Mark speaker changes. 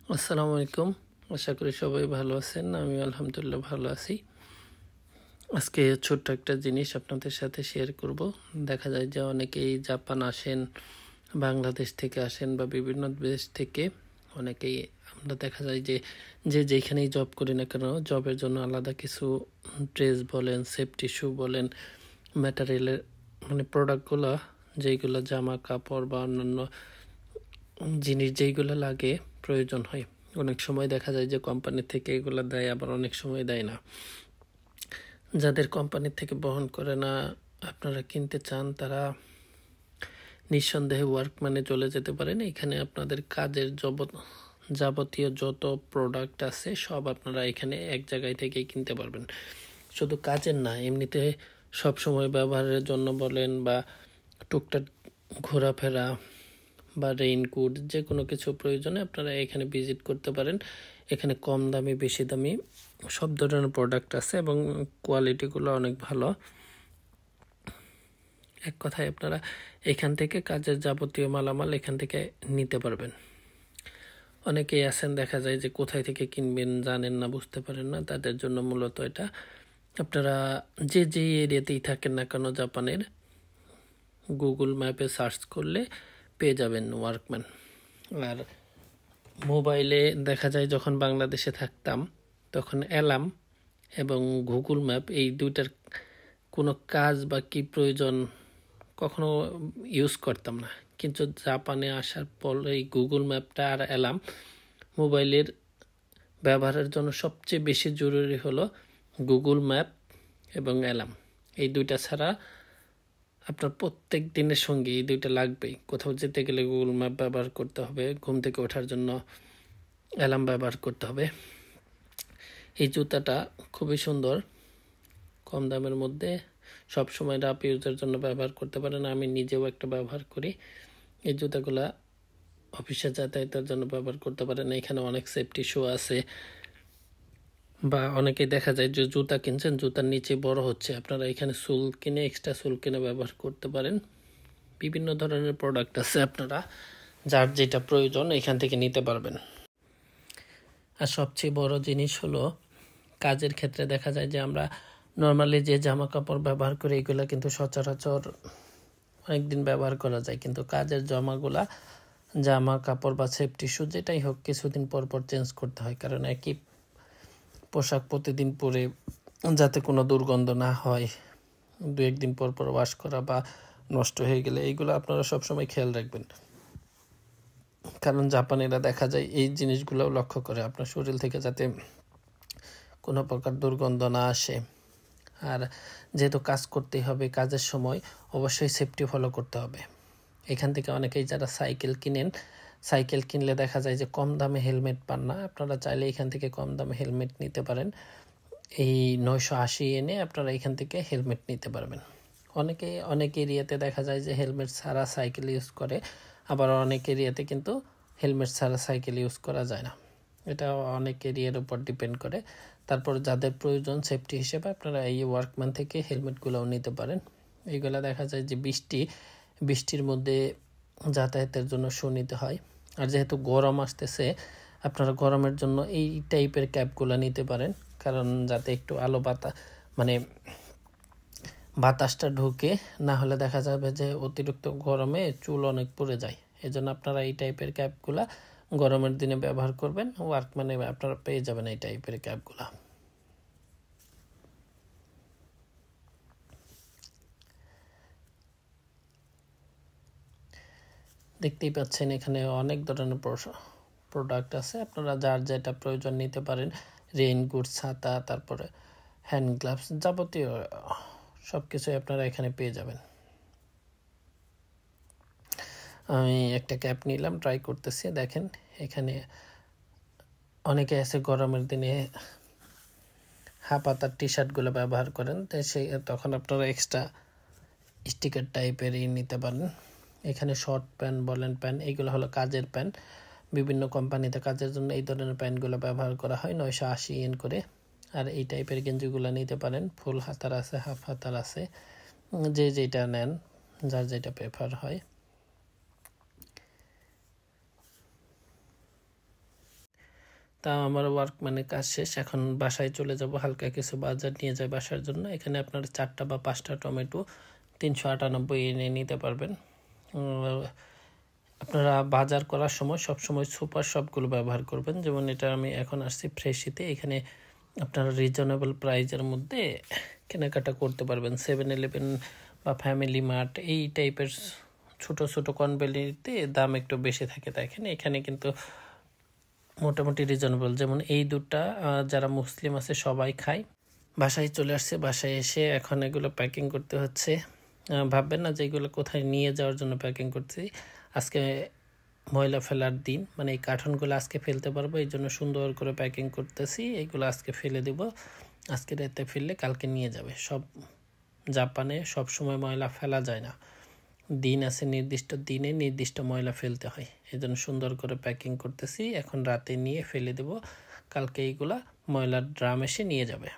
Speaker 1: আসসালামু আলাইকুম। আশা করি সবাই ভালো আছেন। আমি আলহামদুলিল্লাহ ভালো আছি। আজকে ছোট্ট একটা জিনিস আপনাদের সাথে শেয়ার করব। দেখা যায় যে অনেকেই জাপান আসেন, বাংলাদেশ থেকে আসেন বা বিভিন্ন দেশ থেকে অনেকেই আমরা দেখা যায় যে যেখানেই জব করি না কেন জবের জন্য আলাদা কিছু ড্রেস বলেন, সেফটি শু বলেন, ম্যাটেরিয়ালের প্রোডাক্টগুলো যেইগুলো জামা কাপড় বা অন্যান্য জিনিস যেইগুলো লাগে প্রয়োজন হয়, অনেক সময় দেখা যায় যে কোম্পানি থেকে এগুলো দেয়, আবার অনেক সময় দেয় না। যাদের কোম্পানি থেকে বহন করে না আপনারা কিনতে চান, তারা নিঃসন্দেহে ওয়ার্কম্যানে চলে যেতে পারেন। এখানে আপনাদের কাজের যাবতীয় যত প্রোডাক্ট আছে সব আপনারা এখানে এক জায়গায় থেকেই কিনতে পারবেন। শুধু কাজের না, এমনিতে সব সময় ব্যবহারের জন্য বলেন বা টুকটাক ঘোরাফেরা বা রেইনকোট, যে কোনো কিছু প্রয়োজনে আপনারা এখানে ভিজিট করতে পারেন। এখানে কম দামি বেশি দামি সব ধরনের প্রোডাক্ট আছে এবং কোয়ালিটিগুলো অনেক ভালো। এক কথায় আপনারা এখান থেকে কাজের যাবতীয় মালামাল এখান থেকে নিতে পারবেন। অনেকেই আছেন দেখা যায় যে কোথায় থেকে কিনবেন জানেন না, বুঝতে পারেন না, তাদের জন্য মূলত এটা। আপনারা যে এরিয়াতেই থাকেন না কেন জাপানের, গুগল ম্যাপে সার্চ করলে পেয়ে যাবেন ওয়ার্কম্যান। আর মোবাইলে দেখা যায় যখন বাংলাদেশে থাকতাম তখন অ্যালার্ম এবং গুগল ম্যাপ এই দুইটার কোনো কাজ বা কি প্রয়োজন কখনো ইউজ করতাম না, কিন্তু জাপানে আসার পর এই গুগল ম্যাপটা আর অ্যালার্ম মোবাইলের ব্যবহারের জন্য সবচেয়ে বেশি জরুরি হলো গুগল ম্যাপ এবং অ্যালার্ম। এই দুইটা ছাড়া আপনার প্রত্যেক দিনের সঙ্গে এই দুইটা লাগবেই। কোথাও যেতে গেলে গুগল ম্যাপ ব্যবহার করতে হবে, ঘুম থেকে ওঠার জন্য অ্যালার্ম ব্যবহার করতে হবে। এই জুতাটা খুবই সুন্দর, কম দামের মধ্যে, সবসময় রাফ ইউজের জন্য ব্যবহার করতে পারেন। আমি নিজেও একটা ব্যবহার করি। এই জুতাগুলা অফিসে যাতায়াতের জন্য ব্যবহার করতে পারেন। এখানে অনেক সেফটি শু আছে, বা অনেকেই দেখা যায় যে জুতা কিনছেন, জুতার নিচে বড় হচ্ছে, আপনারা এখানে সুল কিনে, এক্সট্রা সুল কিনে ব্যবহার করতে পারেন। বিভিন্ন ধরনের প্রোডাক্ট আছে, আপনারা যার যেটা প্রয়োজন এখান থেকে নিতে পারবেন। আর সবচেয়ে বড় জিনিস হলো কাজের ক্ষেত্রে দেখা যায় যে আমরা নর্মালি যে জামা কাপড় ব্যবহার করি এগুলো কিন্তু সচরাচর অনেকদিন ব্যবহার করা যায়, কিন্তু কাজের জামা কাপড় বা সেফটি শু যেটাই হোক কিছুদিন পর পর চেঞ্জ করতে হয়, কারণ একই পোশাক প্রতিদিন পরে যাতে কোনো দুর্গন্ধ না হয়, দু একদিন পর পর ওয়াশ করা বা নষ্ট হয়ে গেলে এইগুলো আপনারা সবসময় খেয়াল রাখবেন। কারণ জাপানিরা দেখা যায় এই জিনিসগুলোও লক্ষ্য করে, আপনার শরীর থেকে যাতে কোনো প্রকার দুর্গন্ধ না আসে। আর যেহেতু কাজ করতেই হবে, কাজের সময় অবশ্যই সেফটি ফলো করতে হবে। এখান থেকে অনেকেই যারা সাইকেল কিনলে দেখা যায় যে কম দামে হেলমেট পান না, আপনারা চাইলে এখান থেকে কম দামে হেলমেট নিতে পারেন। এই 980 এনে আপনারা এখান থেকে হেলমেট নিতে পারবেন। অনেক এরিয়াতে দেখা যায় যে হেলমেট ছাড়া সাইকেল ইউজ করে, আবার অনেক এরিয়াতে কিন্তু হেলমেট ছাড়া সাইকেল ইউজ করা যায় না। এটা অনেক এরিয়ার উপর ডিপেন্ড করে। তারপর যাদের প্রয়োজন সেফটি হিসেবে আপনারা এই ওয়ার্কম্যান থেকে হেলমেটগুলোও নিতে পারেন। এইগুলো দেখা যায় যে বৃষ্টির মধ্যে যাতায়াতের জন্য শু নিতে হয়। আর যেহেতু গরম আসতেছে, আপনারা গরমের জন্য এই টাইপের ক্যাপগুলো নিতে পারেন, কারণ যাতে একটু আলো বাতাসটা ঢুকে, না হলে দেখা যাবে যে অতিরিক্ত গরমে চুল অনেক পুড়ে যায়। এজন্য আপনারা এই টাইপের ক্যাপগুলা গরমের দিনে ব্যবহার করবেন। ওয়ার্কম্যানে আপনারা পেয়ে যাবেন এই টাইপের ক্যাপগুলা। দেখতেই পাচ্ছেন এখানে অনেক ধরনের প্রোডাক্ট আছে, আপনারা যার যেটা প্রয়োজন নিতে পারেন। রেইনকোট, ছাতা, তারপরে হ্যান্ড গ্লাভস, যাবতীয় সব কিছুই আপনারা এখানে পেয়ে যাবেন। আমি একটা ক্যাপ নিলাম, ট্রাই করতেছি। দেখেন এখানে অনেকে আছে গরমের দিনে হাফ হাতার টি শার্টগুলো ব্যবহার করেন, তাই তখন আপনারা এক্সট্রা স্টিকার টাইপের নিতে পারেন। এখানে শর্ট প্যান্ট বলেন, প্যান্ট এইগুলো হলো কাজের প্যান্ট। বিভিন্ন কোম্পানিতে কাজের জন্য এই ধরনের প্যান্টগুলো ব্যবহার করা হয় 980 ইয়েন করে। আর এই টাইপের গেঞ্জিগুলো নিতে পারেন, ফুল হাতার আছে, হাফ হাতার আছে, যে যেটা নেন, যার যেটা প্রেফার হয়। তা আমার ওয়ার্কম্যানের কাজ শেষ, এখন বাসায় চলে যাব, হালকা কিছু বাজার নিয়ে যাই বাসার জন্য। এখানে আপনারা 4টা বা 5টা টমেটো 398 এনে নিতে পারবেন। আপনারা বাজার করার সময় সবসময় সুপার শপগুলো ব্যবহার করবেন, যেমন এটা আমি এখন আসছি ফ্রেশিতে। এখানে আপনারা রিজনেবল প্রাইজের মধ্যে কেনাকাটা করতে পারবেন। 7-Eleven বা ফ্যামিলি মার্ট এই টাইপের ছোট ছোট কোম্পানিতে দাম একটু বেশি থাকে, এখানে কিন্তু মোটামুটি রিজনেবল। যেমন এই দুটা যারা মুসলিম আছে সবাই খায়। বাসায় চলে আসছে, বাসায় এসে এখন এগুলো প্যাকিং করতে হচ্ছে। ভাববেন না যে এগুলো কোথায় নিয়ে যাওয়ার জন্য প্যাকিং করছি। আজকে ময়লা ফেলার দিন, মানে এই কার্টনগুলো আজকে ফেলতে পারবো, এই জন্য সুন্দর করে প্যাকিং করতেছি। এগুলো আজকে ফেলে দেব, আজকে রাতে ফেললে কালকে নিয়ে যাবে। সব জাপানে সব সময় ময়লা ফেলা যায় না, দিন আছে নির্দিষ্ট দিনে নির্দিষ্ট ময়লা ফেলতে হয়, এই জন্য সুন্দর করে প্যাকিং করতেছি। এখন রাতে নিয়ে ফেলে দেব, কালকে এইগুলা ময়লার ড্রাম এসে নিয়ে যাবে।